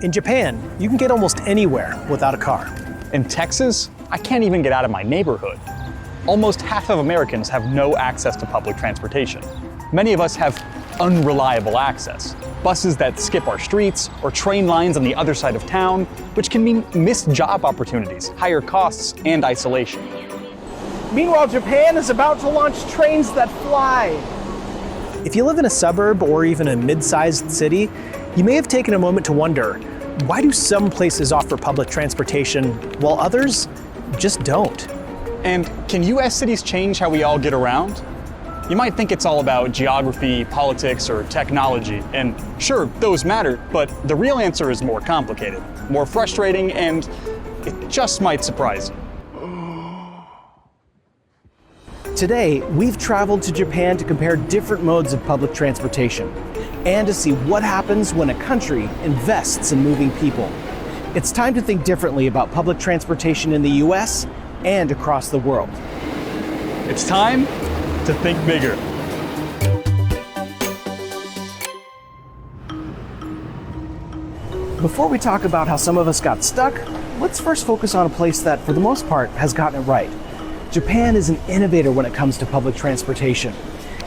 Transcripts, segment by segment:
In Japan, you can get almost anywhere without a car. In Texas, I can't even get out of my neighborhood. Almost half of Americans have no access to public transportation. Many of us have unreliable access. Buses that skip our streets, or train lines on the other side of town, which can mean missed job opportunities, higher costs, and isolation. Meanwhile, Japan is about to launch trains that fly. If you live in a suburb or even a mid-sized city, you may have taken a moment to wonder, why do some places offer public transportation while others just don't? And can US cities change how we all get around? You might think it's all about geography, politics, or technology, and sure, those matter, but the real answer is more complicated, more frustrating, and it just might surprise you. Today, we've traveled to Japan to compare different modes of public transportation and to see what happens when a country invests in moving people. It's time to think differently about public transportation in the US and across the world. It's time to think bigger. Before we talk about how some of us got stuck, let's first focus on a place that, for the most part, has gotten it right. Japan is an innovator when it comes to public transportation.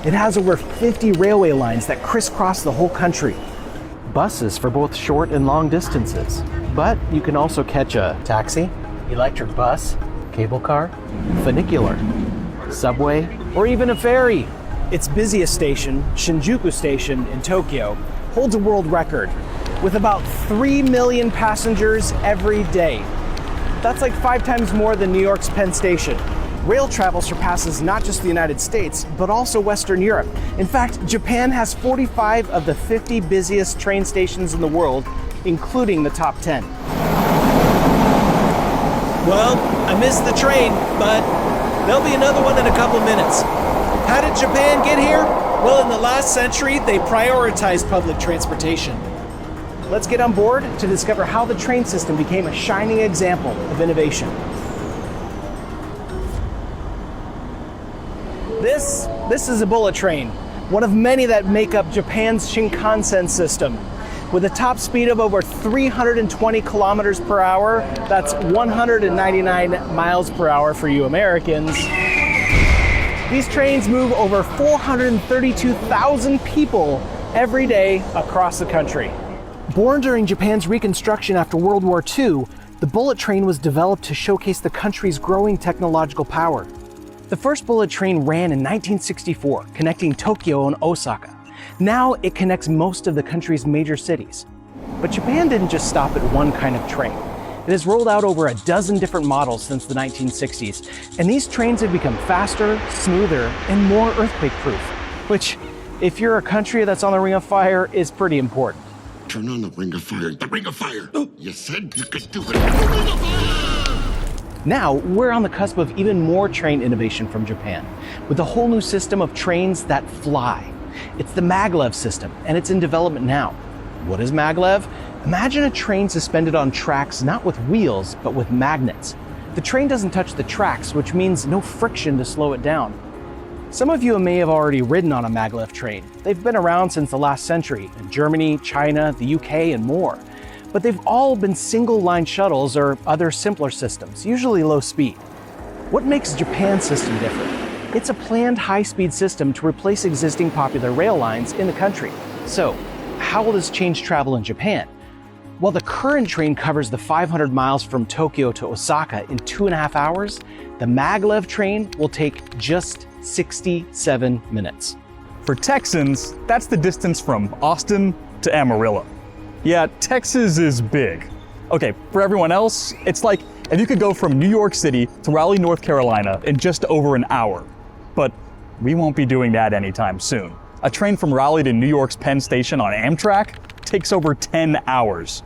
It has over 50 railway lines that crisscross the whole country. Buses for both short and long distances. But you can also catch a taxi, electric bus, cable car, funicular, subway, or even a ferry. Its busiest station, Shinjuku Station in Tokyo, holds a world record with about 3 million passengers every day. That's like 5 times more than New York's Penn Station. Rail travel surpasses not just the United States, but also Western Europe. In fact, Japan has 45 of the 50 busiest train stations in the world, including the top 10. Well, I missed the train, but there'll be another one in a couple minutes. How did Japan get here? Well, in the last century, they prioritized public transportation. Let's get on board to discover how the train system became a shining example of innovation. This is a bullet train, one of many that make up Japan's Shinkansen system. With a top speed of over 320 kilometers per hour, that's 199 miles per hour for you Americans. These trains move over 432,000 people every day across the country. Born during Japan's reconstruction after World War II, the bullet train was developed to showcase the country's growing technological power. The first bullet train ran in 1964, connecting Tokyo and Osaka. Now it connects most of the country's major cities. But Japan didn't just stop at one kind of train. It has rolled out over a dozen different models since the 1960s, and these trains have become faster, smoother, and more earthquake-proof, which, if you're a country that's on the Ring of Fire, is pretty important. Turn on the Ring of Fire. The Ring of Fire! You said you could do it. The Ring of Fire! Now, we're on the cusp of even more train innovation from Japan, with a whole new system of trains that fly. It's the Maglev system, and it's in development now. What is Maglev? Imagine a train suspended on tracks not with wheels, but with magnets. The train doesn't touch the tracks, which means no friction to slow it down. Some of you may have already ridden on a Maglev train. They've been around since the last century in Germany, China, the UK, and more. But they've all been single-line shuttles or other simpler systems, usually low speed. What makes Japan's system different? It's a planned high-speed system to replace existing popular rail lines in the country. So, how will this change travel in Japan? While the current train covers the 500 miles from Tokyo to Osaka in 2.5 hours, the Maglev train will take just 67 minutes. For Texans, that's the distance from Austin to Amarillo. Yeah, Texas is big. Okay, for everyone else, it's like if you could go from New York City to Raleigh, North Carolina in just over an hour. But we won't be doing that anytime soon. A train from Raleigh to New York's Penn Station on Amtrak takes over 10 hours.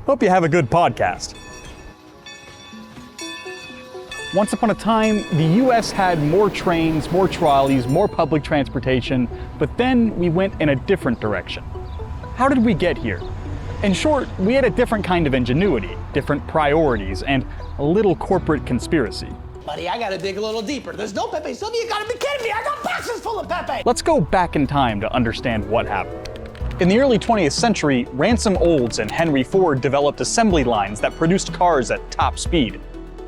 Hope you have a good podcast. Once upon a time, the US had more trains, more trolleys, more public transportation, but then we went in a different direction. How did we get here? In short, we had a different kind of ingenuity, different priorities, and a little corporate conspiracy. Buddy, I gotta dig a little deeper. There's no Pepe Silvia, you gotta be kidding me! I got boxes full of Pepe! Let's go back in time to understand what happened. In the early 20th century, Ransom Olds and Henry Ford developed assembly lines that produced cars at top speed.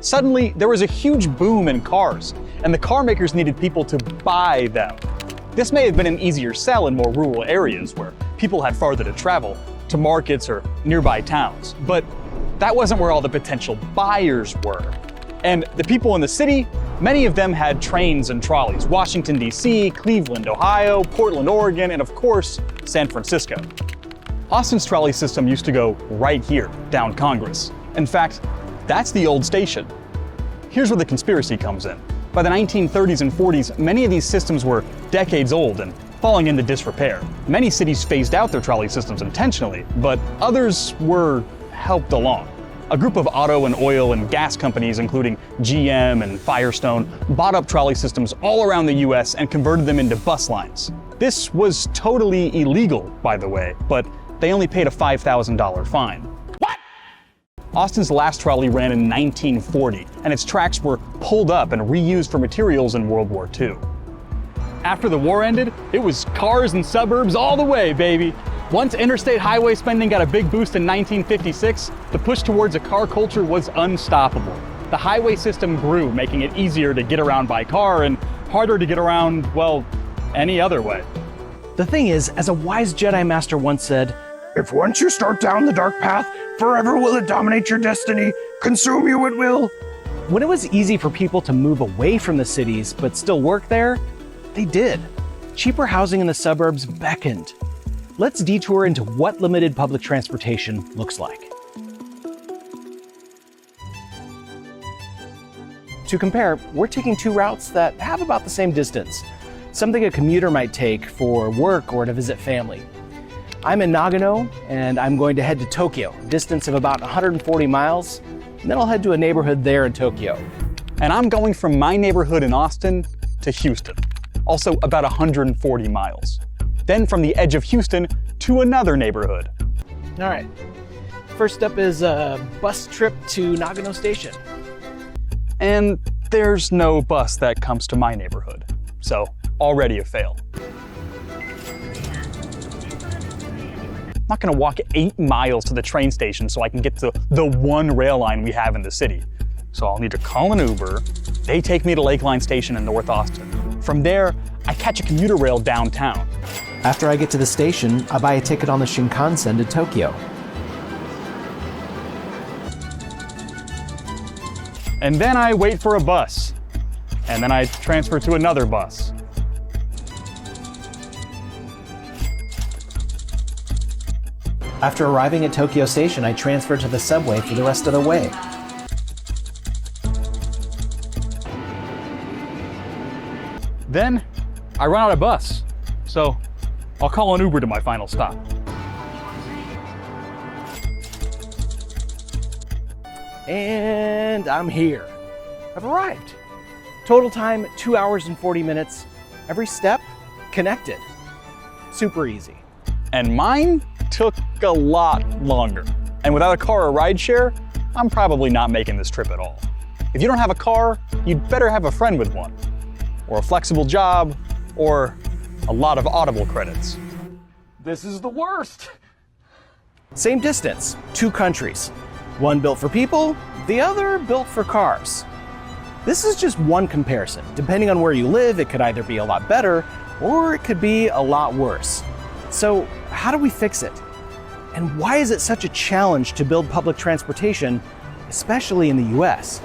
Suddenly, there was a huge boom in cars, and the car makers needed people to buy them. This may have been an easier sell in more rural areas where people had farther to travel, to markets or nearby towns. But that wasn't where all the potential buyers were. And the people in the city, many of them had trains and trolleys. Washington, D.C., Cleveland, Ohio, Portland, Oregon, and of course, San Francisco. Austin's trolley system used to go right here, down Congress. In fact, that's the old station. Here's where the conspiracy comes in. By the 1930s and 40s, many of these systems were decades old and falling into disrepair. Many cities phased out their trolley systems intentionally, but others were helped along. A group of auto and oil and gas companies, including GM and Firestone, bought up trolley systems all around the US and converted them into bus lines. This was totally illegal, by the way, but they only paid a $5,000 fine. Austin's last trolley ran in 1940, and its tracks were pulled up and reused for materials in World War II. After the war ended, it was cars and suburbs all the way, baby. Once Interstate Highway spending got a big boost in 1956, the push towards a car culture was unstoppable. The highway system grew, making it easier to get around by car and harder to get around, well, any other way. The thing is, as a wise Jedi Master once said, If once you start down the dark path, forever will it dominate your destiny, consume you it will. when it was easy for people to move away from the cities but still work there, they did. Cheaper housing in the suburbs beckoned. Let's detour into what limited public transportation looks like. To compare, we're taking two routes that have about the same distance, something a commuter might take for work or to visit family. I'm in Nagano, and I'm going to head to Tokyo, a distance of about 140 miles, and then I'll head to a neighborhood there in Tokyo. And I'm going from my neighborhood in Austin to Houston, also about 140 miles. Then from the edge of Houston to another neighborhood. All right, first up is a bus trip to Nagano Station. And there's no bus that comes to my neighborhood, so already a fail. I'm not gonna walk 8 miles to the train station so I can get to the one rail line we have in the city. So I'll need to call an Uber. They take me to Lakeline Station in North Austin. From there, I catch a commuter rail downtown. After I get to the station, I buy a ticket on the Shinkansen to Tokyo. And then I wait for a bus. And then I transfer to another bus. After arriving at Tokyo Station, I transfer to the subway for the rest of the way. Then I run out of bus. So I'll call an Uber to my final stop. And I'm here. I've arrived. Total time, 2 hours and 40 minutes. Every step, connected. Super easy. And mine took a lot longer. And without a car or rideshare, I'm probably not making this trip at all. If you don't have a car, you'd better have a friend with one, or a flexible job, or a lot of Audible credits. This is the worst. Same distance, two countries. One built for people, the other built for cars. This is just one comparison. Depending on where you live, it could either be a lot better or it could be a lot worse. So how do we fix it? And why is it such a challenge to build public transportation, especially in the US?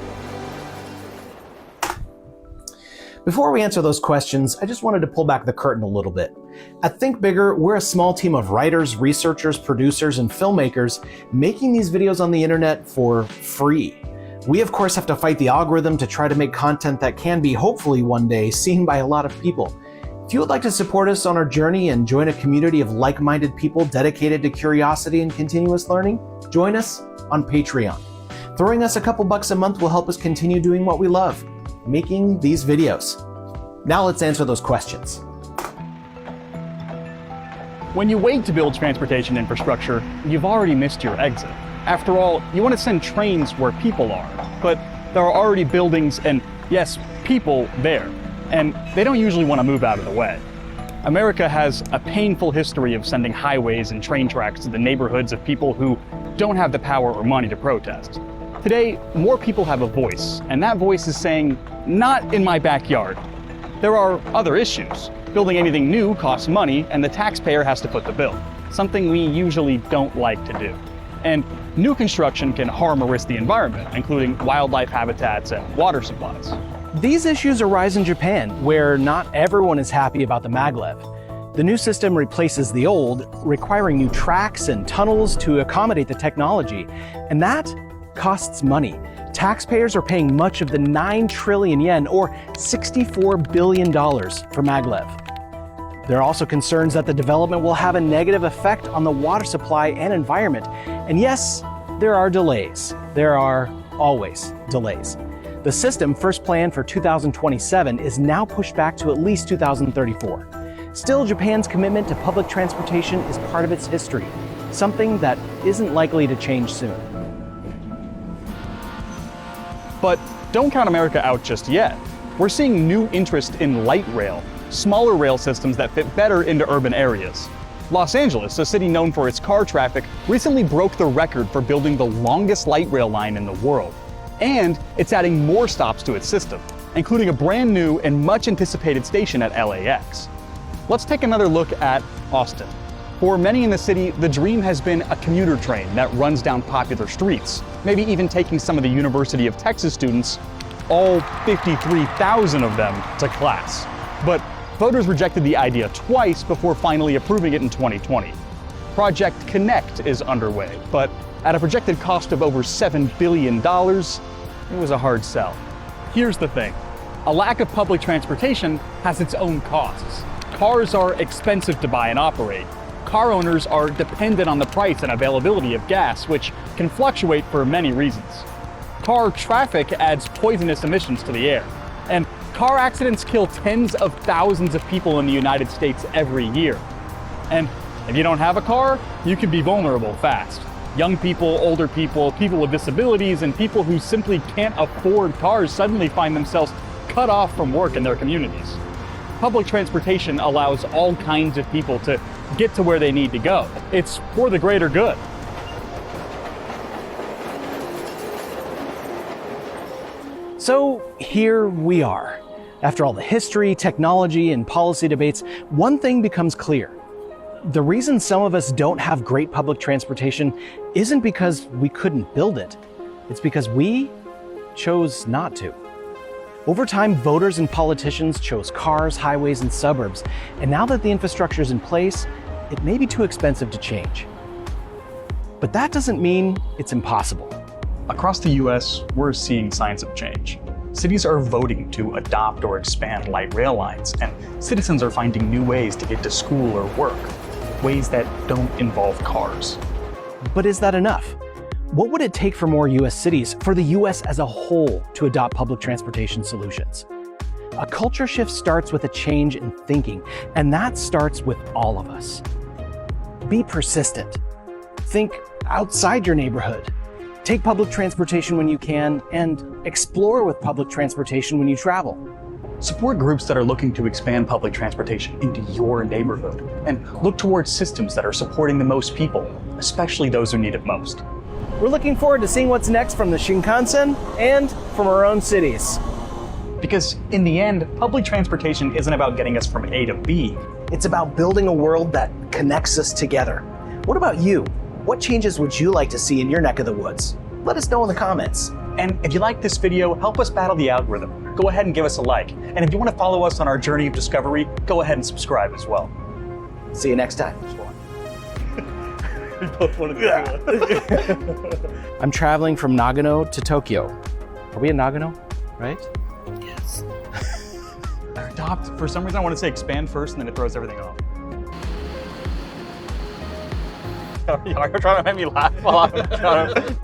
Before we answer those questions, I just wanted to pull back the curtain a little bit. At Think Bigger, we're a small team of writers, researchers, producers, and filmmakers making these videos on the internet for free. We, of course, have to fight the algorithm to try to make content that can be, hopefully one day, seen by a lot of people. If you would like to support us on our journey and join a community of like-minded people dedicated to curiosity and continuous learning, join us on Patreon. Throwing us a couple bucks a month will help us continue doing what we love, making these videos. Now let's answer those questions. When you wait to build transportation infrastructure, you've already missed your exit. After all, you want to send trains where people are, but there are already buildings and, yes, people there, and they don't usually want to move out of the way. America has a painful history of sending highways and train tracks to the neighborhoods of people who don't have the power or money to protest. Today, more people have a voice, and that voice is saying, not in my backyard. There are other issues. Building anything new costs money, and the taxpayer has to foot the bill, something we usually don't like to do. And new construction can harm or risk the environment, including wildlife habitats and water supplies. These issues arise in Japan, where not everyone is happy about the Maglev. The new system replaces the old, requiring new tracks and tunnels to accommodate the technology, and that costs money. Taxpayers are paying much of the 9 trillion yen, or $64 billion, for Maglev. There are also concerns that the development will have a negative effect on the water supply and environment. And yes, there are delays. There are always delays. The system, first planned for 2027, is now pushed back to at least 2034. Still, Japan's commitment to public transportation is part of its history, something that isn't likely to change soon. But don't count America out just yet. We're seeing new interest in light rail, smaller rail systems that fit better into urban areas. Los Angeles, a city known for its car traffic, recently broke the record for building the longest light rail line in the world. And it's adding more stops to its system, including a brand new and much anticipated station at LAX. Let's take another look at Austin. For many in the city, the dream has been a commuter train that runs down popular streets, maybe even taking some of the University of Texas students, all 53,000 of them, to class. But voters rejected the idea twice before finally approving it in 2020. Project Connect is underway, but at a projected cost of over $7 billion, it was a hard sell. Here's the thing. A lack of public transportation has its own costs. Cars are expensive to buy and operate. Car owners are dependent on the price and availability of gas, which can fluctuate for many reasons. Car traffic adds poisonous emissions to the air. And car accidents kill tens of thousands of people in the United States every year. And if you don't have a car, you can be vulnerable fast. Young people, older people, people with disabilities, and people who simply can't afford cars suddenly find themselves cut off from work in their communities. Public transportation allows all kinds of people to get to where they need to go. It's for the greater good. So here we are. After all the history, technology, and policy debates, one thing becomes clear. The reason some of us don't have great public transportation isn't because we couldn't build it. It's because we chose not to. Over time, voters and politicians chose cars, highways, and suburbs. And now that the infrastructure is in place, it may be too expensive to change. But that doesn't mean it's impossible. Across the US, we're seeing signs of change. Cities are voting to adopt or expand light rail lines, and citizens are finding new ways to get to school or work, ways that don't involve cars. But is that enough? What would it take for more US cities, for the US as a whole, to adopt public transportation solutions? A culture shift starts with a change in thinking, and that starts with all of us. Be persistent. Think outside your neighborhood. Take public transportation when you can, and explore with public transportation when you travel. Support groups that are looking to expand public transportation into your neighborhood, and look towards systems that are supporting the most people, especially those who need it most. We're looking forward to seeing what's next from the Shinkansen and from our own cities. Because in the end, public transportation isn't about getting us from A to B. It's about building a world that connects us together. What about you? What changes would you like to see in your neck of the woods? Let us know in the comments. And if you like this video, help us battle the algorithm. Go ahead and give us a like. And if you want to follow us on our journey of discovery, go ahead and subscribe as well. See you next time. We both wanted to do it. I'm traveling from Nagano to Tokyo. Are we in Nagano, right? Yes. Adopt. For some reason, I want to say expand first, and then it throws everything off. You're trying to make me laugh while I'm trying to